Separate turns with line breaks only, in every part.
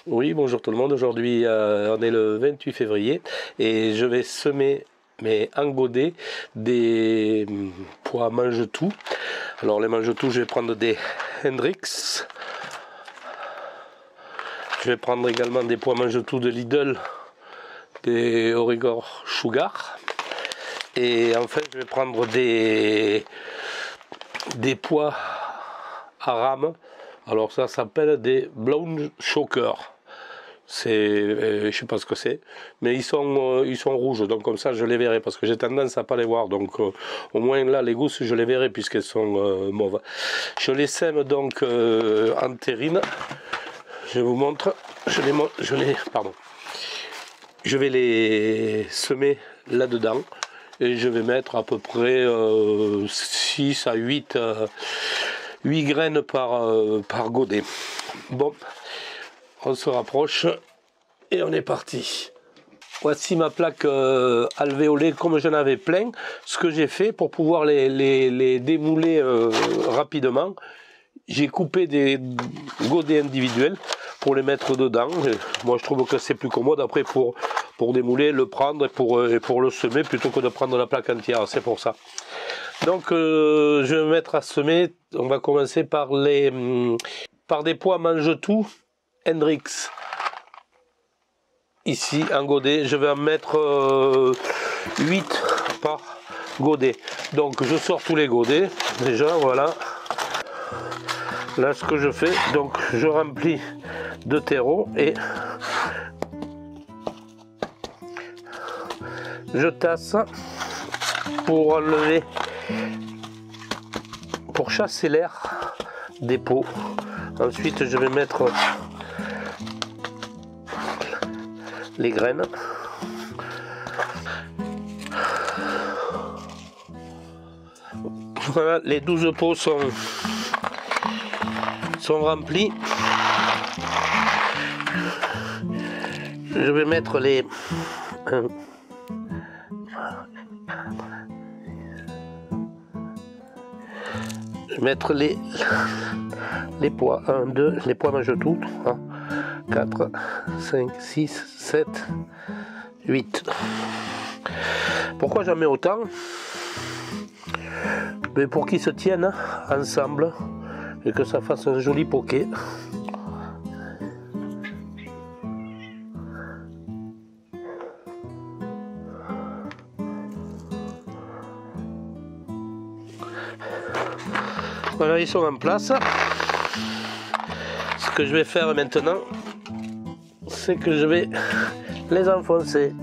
Oui, bonjour tout le monde. Aujourd'hui, on est le 28 février et je vais semer, mais en godet, des pois mange-tout. Alors, les mange-tout, je vais prendre des Hendrix. Je vais prendre également des pois mange-tout de Lidl, des Origor Sugar. Et enfin, je vais prendre des pois à rame. Alors, ça s'appelle des Brown Shocker. Je sais pas ce que c'est, mais ils sont rouges, donc comme ça je les verrai, parce que j'ai tendance à pas les voir, donc au moins là les gousses je les verrai puisqu'elles sont mauves. Je les sème donc en terrine. Je vous montre, je vais les semer là-dedans et je vais mettre à peu près 6 à 8 graines par godet. Bon, on se rapproche et on est parti. Voici ma plaque alvéolée, comme j'en avais plein. Ce que j'ai fait pour pouvoir les démouler rapidement, j'ai coupé des godets individuels pour les mettre dedans. Et moi je trouve que c'est plus commode après pour démouler, le prendre et pour le semer plutôt que de prendre la plaque entière, c'est pour ça. Donc je vais me mettre à semer. On va commencer par des pois mange-tout Hendrix. Ici en godet, je vais en mettre 8 par godet. Donc je sors tous les godets, déjà voilà. Là ce que je fais, donc je remplis de terreau et je tasse pour enlever, pour chasser l'air des pots. Ensuite je vais mettre les graines. Voilà, les 12 pots sont remplis. Je vais mettre les pois, 1, 2, les pois mange-tout, 4, 5, 6, 7, 8. Pourquoi j'en mets autant? Mais pour qu'ils se tiennent ensemble et que ça fasse un joli poké. Voilà, ils sont en place. Ce que je vais faire maintenant, c'est que je vais les enfoncer.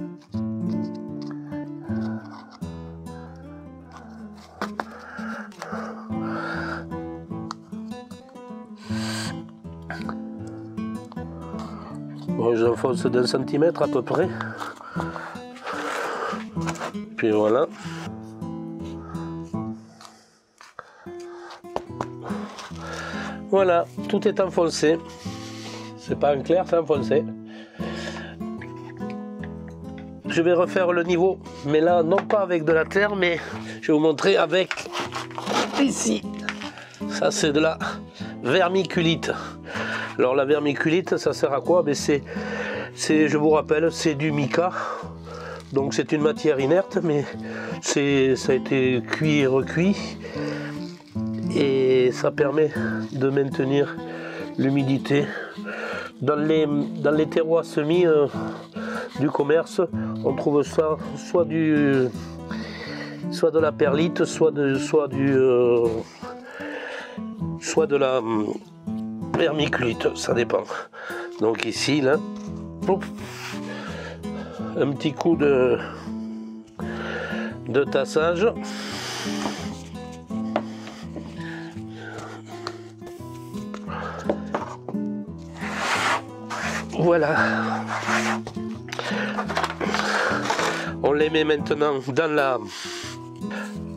Bon, j'enfonce d'1 centimètre à peu près. Puis voilà. Voilà, tout est enfoncé. C'est pas en clair, c'est enfoncé. Je vais refaire le niveau, mais là, non pas avec de la terre, mais je vais vous montrer avec ici. Ça, c'est de la vermiculite. Alors, la vermiculite, ça sert à quoi? Ben, je vous rappelle, c'est du mica. Donc, c'est une matière inerte, mais ça a été cuit et recuit. Et ça permet de maintenir l'humidité. Dans les terroirs semis du commerce, on trouve ça soit de la perlite, soit de la vermiculite, ça dépend. Donc ici, là, un petit coup de tassage. Voilà. On les met maintenant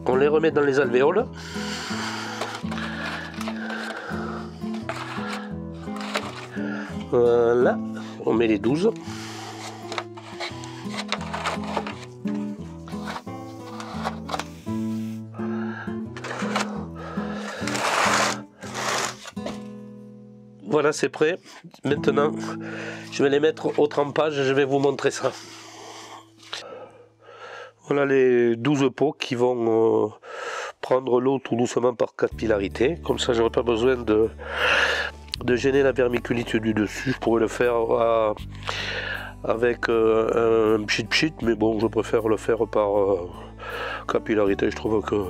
on les remet dans les alvéoles. Voilà. On met les 12. Voilà, c'est prêt. Maintenant, je vais les mettre au trempage, je vais vous montrer ça. Voilà les 12 pots qui vont prendre l'eau tout doucement par capillarité. Comme ça, j'aurai pas besoin de gêner la vermiculite du dessus. Je pourrais le faire avec un pchit, mais bon, je préfère le faire par capillarité. Je trouve que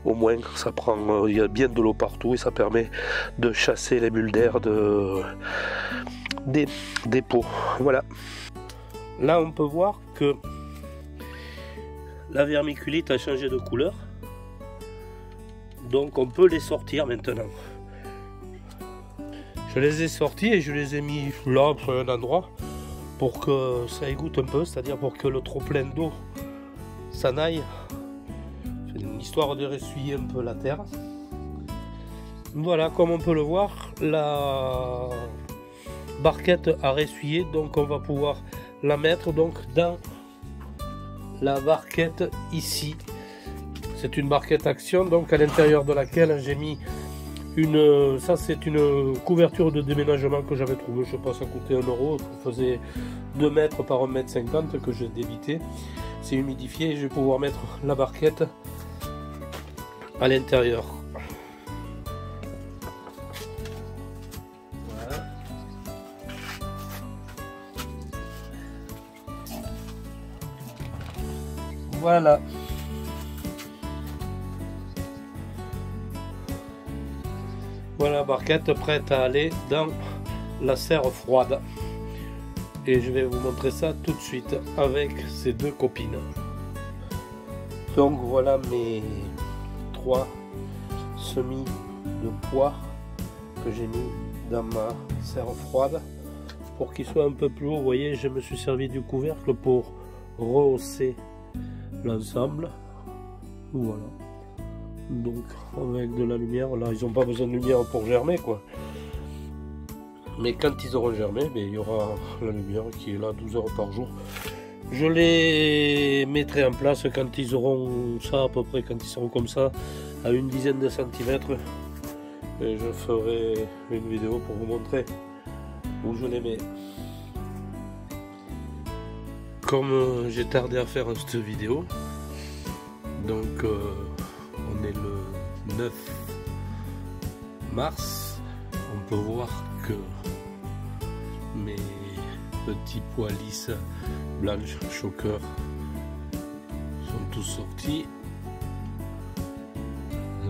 au moins ça prend, il y a bien de l'eau partout et ça permet de chasser les bulles d'air des pots. Voilà. Là, on peut voir que la vermiculite a changé de couleur. Donc on peut les sortir maintenant. Je les ai sortis et je les ai mis là sur un endroit pour que ça égoutte un peu, c'est-à-dire pour que le trop plein d'eau s'en aille. C'est une histoire de ressuyer un peu la terre. Voilà, comme on peut le voir, la barquette a ressuyé, donc on va pouvoir la mettre donc dans la barquette ici. C'est une barquette action, donc à l'intérieur de laquelle j'ai mis une, ça c'est une couverture de déménagement que j'avais trouvé, je sais pas, ça coûtait 1 €, ça faisait 2 mètres par 1,50 m que j'ai débité. C'est humidifié et je vais pouvoir mettre la barquette à l'intérieur. Voilà. Voilà. Voilà la barquette prête à aller dans la serre froide. Et je vais vous montrer ça tout de suite avec ces 2 copines. Donc voilà mes 3 semis de pois que j'ai mis dans ma serre froide. Pour qu'ils soient un peu plus haut, vous voyez, je me suis servi du couvercle pour rehausser l'ensemble. Voilà. Donc avec de la lumière, là ils n'ont pas besoin de lumière pour germer quoi. Mais quand ils auront germé, il y aura la lumière qui est là 12 heures par jour. Je les mettrai en place quand ils auront ça à peu près, quand ils seront comme ça, à une dizaine de centimètres. Et je ferai une vidéo pour vous montrer où je les mets. Comme j'ai tardé à faire cette vidéo, donc on est le 9 mars, on peut voir que mes petits pois lisses blanches choqueurs sont tous sortis.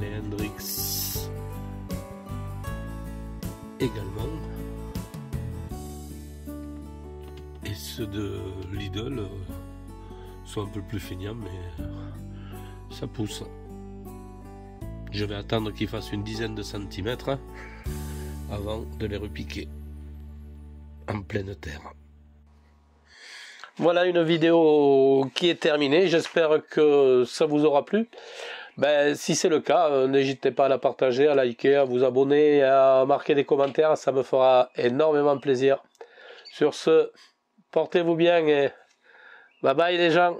Les Hendrix également. Et ceux de Lidl sont un peu plus feignants, mais ça pousse. Je vais attendre qu'ils fassent une dizaine de centimètres avant de les repiquer en pleine terre. Voilà une vidéo qui est terminée. J'espère que ça vous aura plu. Si c'est le cas, n'hésitez pas à la partager, à liker, à vous abonner, à marquer des commentaires. Ça me fera énormément plaisir. Sur ce, portez-vous bien et bye bye les gens.